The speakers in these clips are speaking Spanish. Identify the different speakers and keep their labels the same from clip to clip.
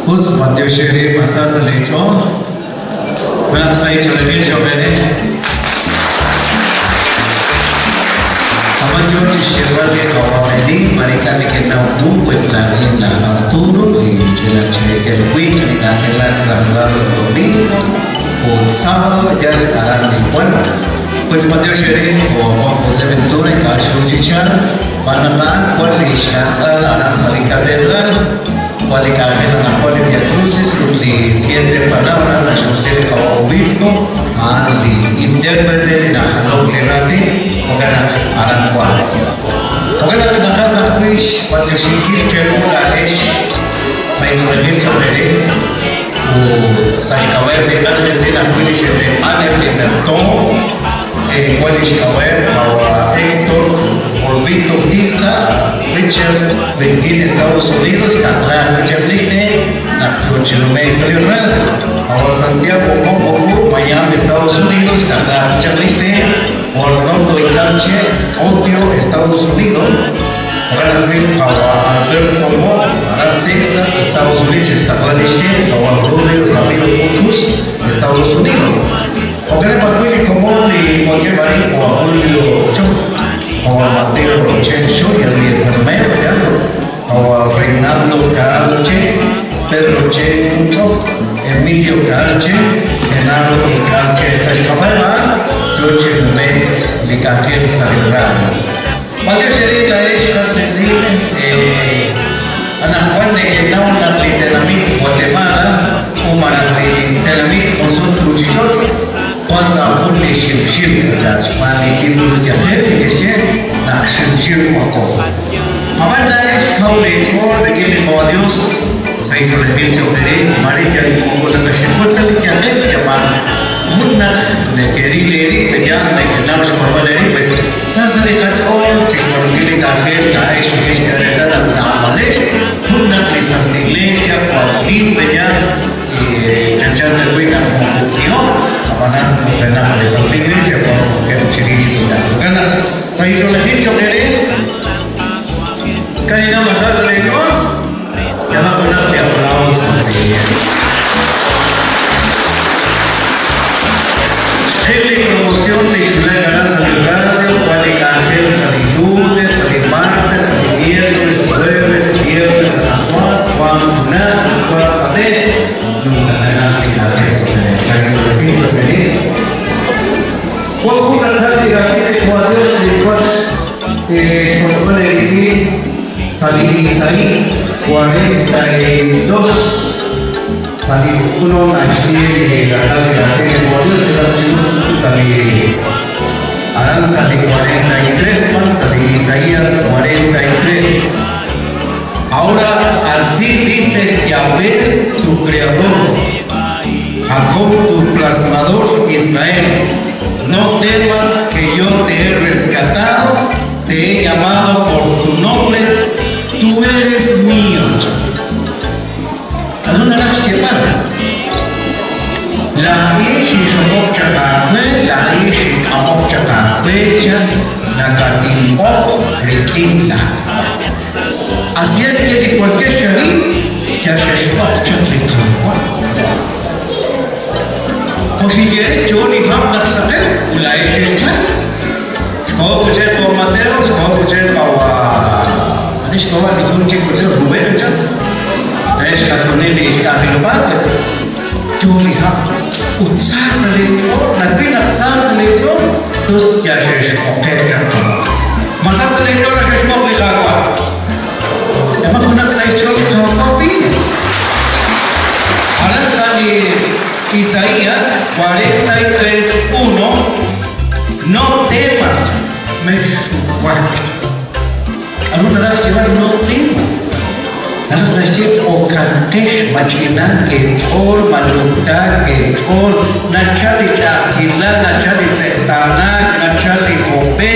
Speaker 1: Uz Madhya Shri Masasa Lecho, Masai Chalani Chobene, Amayo Shirvali Kawamedi, Maricani que no pues la Arturo y el Wii, que la trasladado domingo, o sábado ya harán el pueblo. Pues Madhya Shri o Juan José Ventura y Casio Chichar van a dar por Ishanza, Aranza y Catedral. Cual encabeza la cual Via Crucis, y 7 palabras, la José como obispo, al intérprete de la Jalón Gerati, o gana a la cual. O gana la nada, pues, cuando se quiere checar es, sai no el chorere, o sai caber de las veces la cual se de padre de Bertón, cual es caber, o Héctor, Olvito Pista, Richard de Estados Unidos, la Richard Liste, la Chilomé salió ahora Santiago, Moco, Miami, Estados Unidos, la Richard Liste, Orlando y Canche, Otio, Estados Unidos, ahora sí, Alberto Mo, Texas, Estados Unidos, la Liste, Rodrigo Ramiro Putus, Estados Unidos. Ahora para como de cualquier país o a Julio Chof. O a Mateo Rochencho y el enfermero o a Reinaldo Calche, Pedro Chencho, Emilio Calche, Genaro y Calche, Escapaba, Noche de Micaquel Salibrano. Cuando se diga estas decir, Anacuan de que no una literamit Guatemala, una literamit con su truchichot, Juan Saúl de Shim, las maniquíbulos de hacer, que es la Shim Guaco. Amanda es Kauletor, de que le a Dios, se hizo de Virgen de María y Congo de Peshipuerta, que a él llaman Hunach, de Kerili, Peñana, de Nash Corvaleri, pues, Sansa de Cachol, Chismorquili, Café, Gaesh, Escareta, la Malesh, Hunach, de Santa Iglesia, Joaquín, Peñana, y Chanchal de Huina, como Apakah benar di samping ini siapa yang ciri karena saya sudah hidup dari karena masa saya itu jangan pernah tiap tahun seperti ini. Seli promoción de Isla Garanza del Radio, Guadalajara, Sali lunes, Sali martes, Sali miércoles, jueves, viernes, San Juan, Juan Lunar, Juan Pate, nunca nanti saya berpikir begini. Waktu nanti kami kuadros lewat sekolah ini salin salin 42 salin kuno asli kata kata kuadros salin aran salin 43 salin Isaías 43. Ahora así dice Yahweh tu creador, Jacob tu plasmador, Israel, no temas que yo te he rescatado, te he llamado por tu nombre, tú eres mío. ¿Alguna vez qué pasa? La ishi shomokcha kakwe, la ishi kamokcha kakwecha, la katimpo, rekinda. Así es que de cualquier shari, que haya shomokcha rekinda. Positiere Johnny Ham Naksate, Ulai Shesha, Skova Pujet Mateo, Skova Pujet Pawa, Anishkova Nikunchi Pujet Ruben, Escatonelli Scafilopades, Johnny Ham, Utsasa Lecho, Natina Sasa Lecho, Tus Yashesh Oketa. Masasa Lecho, Rashesh Moklikakwa. Emang nak saya coba kopi. Alat saya Isaías 43:1, no temas, alguna vez llevar no temas, alguna vez llevar o cantesh, machinan, que or, malukta, que or, nachali chakila, nachali zetana, nachali hope,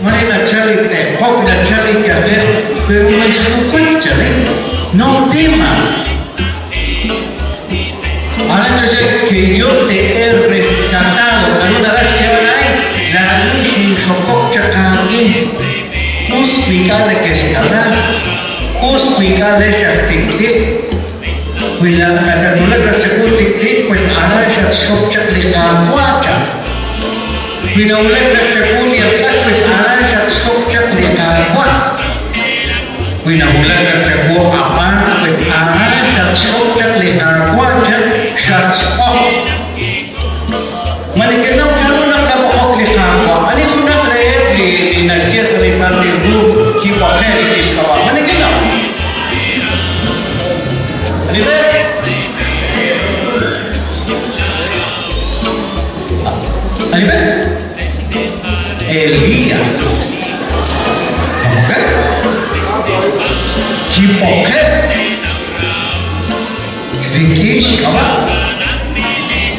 Speaker 1: mane nachali zehok, nachali kader, pero no es su cuéchale, no temas. Ahora entonces que yo te he rescatado, alguna vez que hay, la nishi shokokcha kagin, uspicale que escalar, uspicale shaktikti, Cuida la canula que se puede pues ahora ya shopcha le caguacha. Cuida una que se puede pues ahora ya shopcha le caguacha. Cuida una que se puede aparte pues ahora ya shopcha le caguacha. Shots off. Manikena ucapan nak dapat off le caguacha. Ani tu nak le di nasihat selisan di group kipakai di iskawa. Manikena. Ani le. Elías, Kipoke, Rikish Kaba,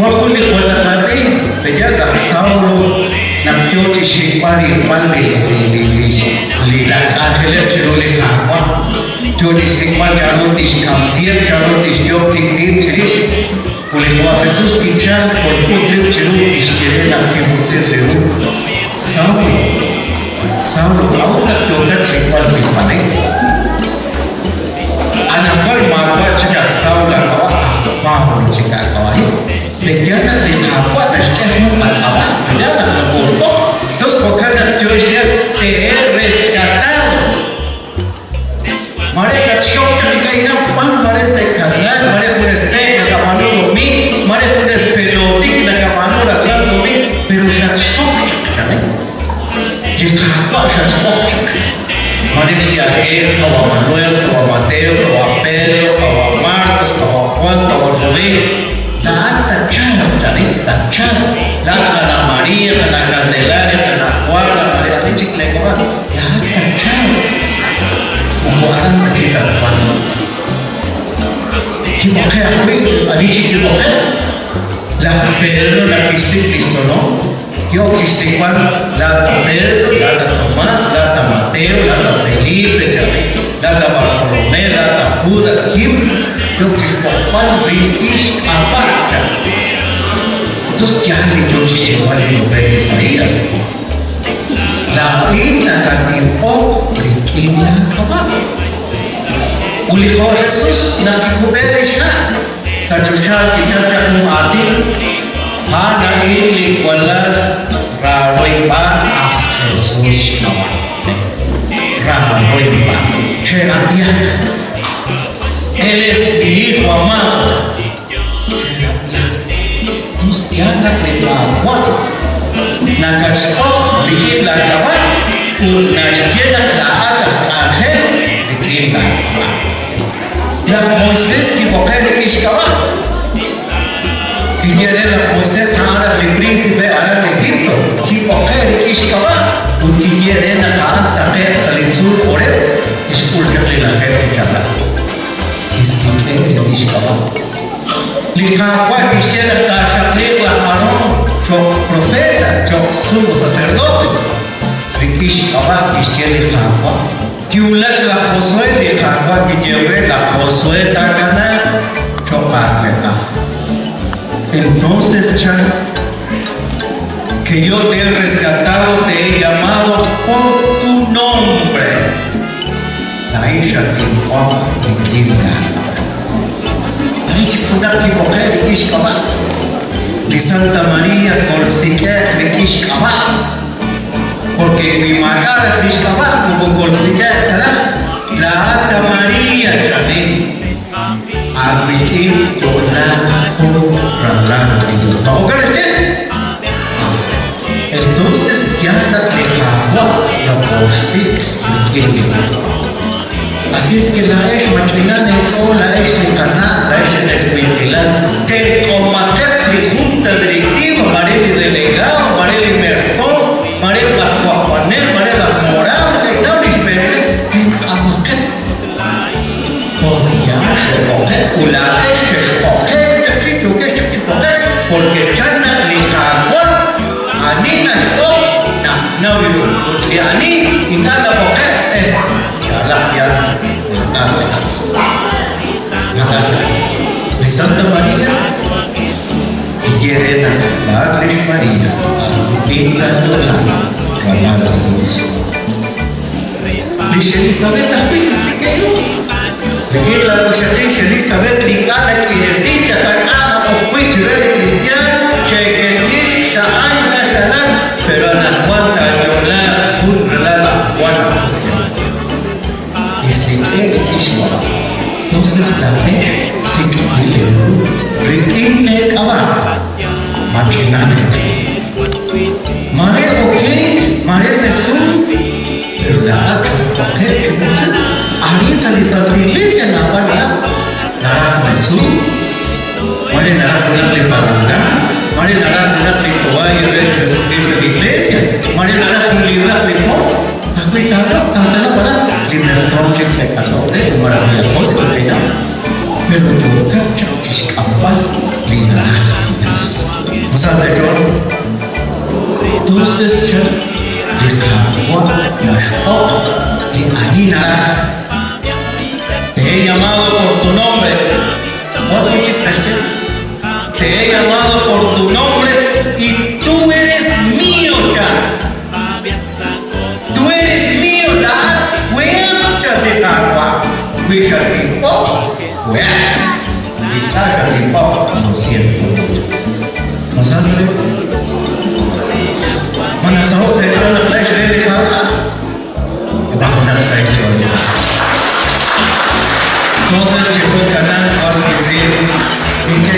Speaker 1: Wakuli Kolatati, Pejaga Saulo, Namjoti Shipari, Palmi, Lila Adele Chiruli Kama, Joti Sigma Jarotish, Kamsier Jarotish, Yoki Tish, Puliwa Jesus Kichan, por Putri Chiru, Ishkirena, Kimutsir, Saulo, ahora toda chica al pipane. Anakal marwa chica Saulo kawa, chica kawa. Bejana di apa dasnya muat apa? Bejana lepur. Terus bukan Joshua rescatado. Mereka shock chica ini pan mereka kalian, mereka punya stay dekat mana domi, mereka punya pelotik dekat mana dekat domi, berusaha shock chica ni. Ditakwa siya sa object. Manis siya kawa Manuel, kawa Mateo, kawa Pedro, kawa Marcos, kawa Juan, kawa Luis. Lahat tachara, tachara. Lahat ka na Maria, ka na Candelaria, ka na Juan, ka na Maria. Ano chikle ko ba? Lahat tachara. Umuhaan ka chika naman. Kibokhe ako'y, anisi kibokhe? Lahat Pedro na Cristo, no? Yo existe Juan, la Pedro, la Tomás, la Mateo, la Felipe, la Bartolomé, la Judas, Kim, yo existe Juan, Rikish, Apacha. Entonces, ¿qué hay yo existe Juan y los reyes Isaías? La Biblia la tiempo, Rikish, la Kabal. Uliho Jesús, na kikubere siya. Sa Diyosya, kichacha ng atin, Hana ini kualas Raroy ba Jesus kawan Raroy ba Cherapia Él es mi hijo amado Cherapia Cristiana de la agua Nakashkot di la kawan Unashkena la ada Ángel di la kawan Ya Moisés kipokai di Ishkawan Quiere la Moisés ahora el príncipe ahora de Egipto, Kipoker, Ishkaba, quiere la canta que sale sur por él, escúchale la gente chata. Kisike Ishkaba. Likawa Ishkela Tashatle la Aarón, chok profeta, chok sumo sacerdote. Ishkaba Ishkela Likawa. Kiulat la Josué Likawa que lleve la Josué Takana, chokarleta. Entonces, Chan, que yo te he rescatado, te he llamado por tu nombre. Aisha te informa de quién Aisha punak ki mujer de Ishkaba. De Santa María Colsique de Ishkaba. Porque mi matar es Ishkaba, como Colsique, la Santa María, Chavín. Abikin Yolanda Ralana de Dios. ¿No crees? Entonces ya la dejaba la bolsita. Así es que la ex machina de hecho, la ex de Caná, la ex de Espintilán, que combater junta directiva, Mareli delegado, Mareli Mercón, Mareli Bacuapanel, Mareli La Moral, que no les veré, que amaquet. Podría se coge, la se coge, porque Chana le cagó, a Nina esto, no, porque a Nina, y cada mujer, ya, de Santa María, y quieren darles María, a Nina Yolanda, Dios. Dice Elizabeth, también se quedó. Porque la muchacha Elizabeth, Bangladesh, Sikkim, Rikin ne kawan, Makina ne. Mare oke, mare mesul, berdoa oke mesul. Ani sali sali je napa dia, nara mesul. Mare nara punya leparan, mare nara punya lekoa ini mesul di iglesia, mare nara punya lepo, tapi nara pada liburan project mereka tahu orang yang kau berbeda, berbentuk cantik apa liburan masa saya terus di kampung nasional di Anina, te he llamado por tu nombre, ¿cuánto chiste? Te he llamado por tu nombre y tú eres mío ya. Tú eres mío ya. De agua, Wisha Tipo, y Tasha Tipo, lo siento. ¿Nos hace? Mana sahur saya tahu nak flash dari kata, baru nak saya coba. Entonces llegó el canal Oscar Zero, y que